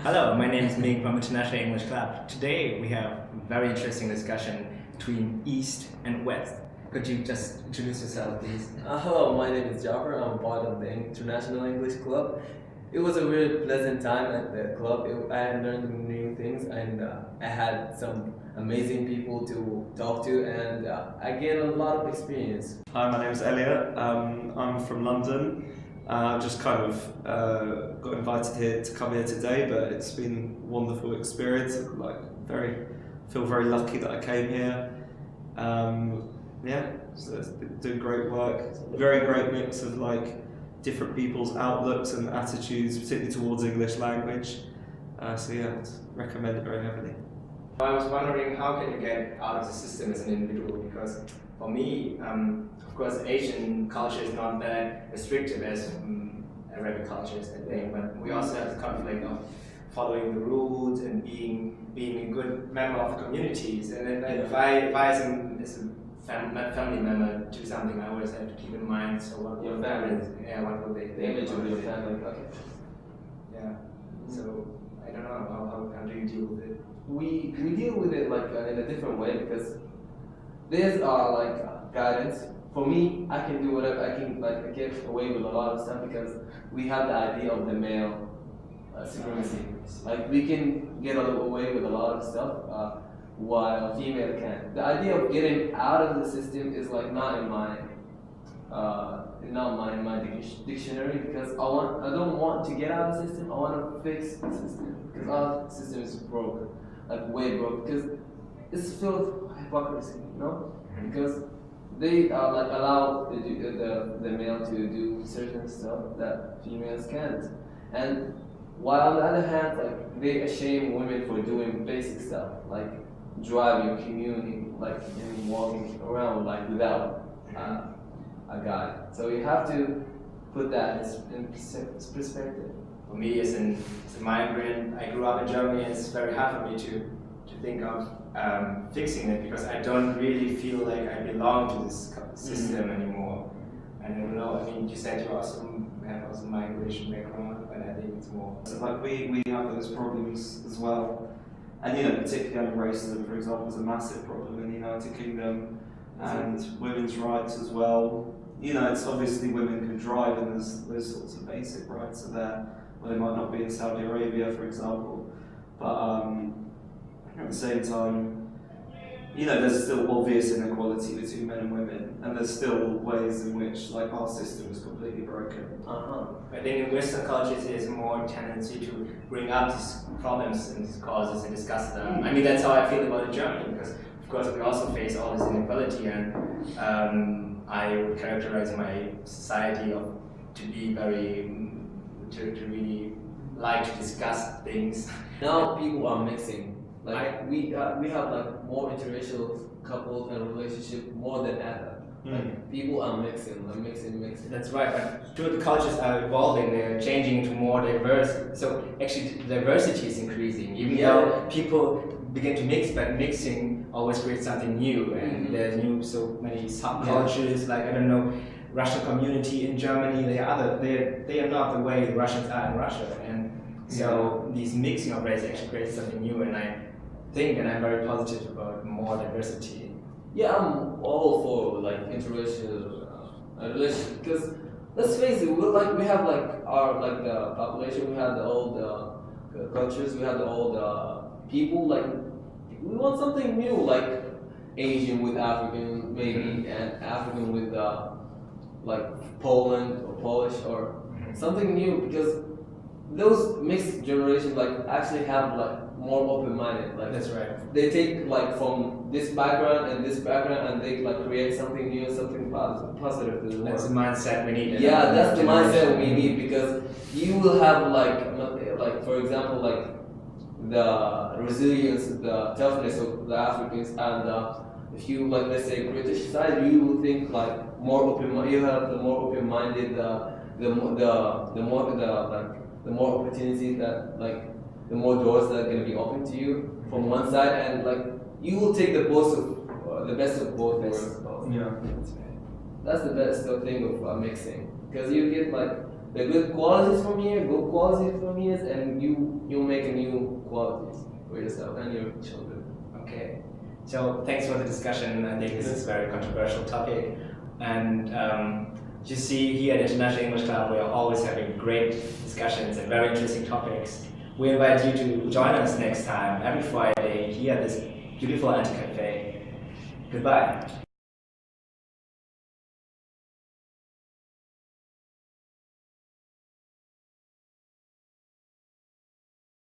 Hello, my name is Ming from International English Club. Today we have a very interesting discussion between East and West. Could you just introduce yourself, please? Hello, my name is Jaffer. I'm part of the International English Club. It was a really pleasant time at the club. I had learned new things and I had some amazing people to talk to and I gained a lot of experience. Hi, my name is Elliot. I'm from London. Just kind of got invited here to come here today, but it's been a wonderful experience. Feel very lucky that I came here. So it's been doing great work. Very great mix of different people's outlooks and attitudes, particularly towards English language. I'd recommend it very heavily. I was wondering, how can you get out of the system as an individual? Because for me, of course, Asian culture is not that restrictive as Arabic culture is, I think, but we also have the conflict of following the rules and being a good member of the communities. And then if I as a family member do something, I always have to keep in mind. So what Your family? Yeah, what will they think? The image of your family. Okay. Yeah. So I don't know how do you deal with it? We deal with it in a different way because there's guidance. For me, I can do whatever I can. I get away with a lot of stuff because we have the idea of the male supremacy. We can get away with a lot of stuff while female can't. The idea of getting out of the system is not in my dictionary because I don't want to get out of the system. I want to fix the system because our system is broken, way broke. Because it's filled with hypocrisy, because they allow the male to do certain stuff that females can't, and while on the other hand, they shame women for doing basic stuff like driving, commuting, and walking around without a guide. So you have to put that in perspective. For me, as a migrant, I grew up in Germany, and it's very hard for me to think of fixing it because I don't really feel like I belong to this system anymore. I don't know. I mean, you said you have migration background, but I think it's more. So we have those problems as well, and particularly racism, for example, is a massive problem in the United Kingdom, and women's rights as well. It's obviously women can drive, and there's those sorts of basic rights are there. Well, they might not be in Saudi Arabia, for example, but at the same time, there's still obvious inequality between men and women, and there's still ways in which our system is completely broken. I think in Western cultures there's more tendency to bring up these problems and these causes and discuss them. I mean, that's how I feel about Germany, because of course we also face all this inequality, and I would characterize my society to be to really like to discuss things. Now people are mixing. We have more interracial couples and relationship more than ever. People are mixing. That's right, but the cultures are evolving, they're changing into more diverse. So actually diversity is increasing, even though people begin to mix, but mixing always creates something new, and there's so many subcultures, I don't know, Russian community in Germany, they are not the way the Russians are in Russia, and so these mixing of race actually creates something new, and I think, and I'm very positive about more diversity. Yeah, I'm all for interracial relationship because let's face it, we have the population, we have the old cultures, we have the old people. We want something new, Asian with African maybe, and African with Poland or Polish or something new, because those mixed generations actually have more open-minded. That's right. They take from this background and this background, and they create something new, something positive to the world. That's the mindset we need. Yeah, that's the mindset we need, because you will have for example the resilience, the toughness of the Africans, and if you let's say British side, you will think more open. You have the more open-minded, the more opportunities that the more doors that are going to be open to you from one side, and you will take the best of both worlds. Yeah, that's the best thing of mixing, because you get the good qualities from here, good qualities from here, and you make a new qualities for yourself and your children. Okay. So thanks for the discussion. I think this is a very controversial topic. And you see here at International English Club, we are always having great discussions and very interesting topics. We invite you to join us next time, every Friday, here at this beautiful anti-cafe. Goodbye.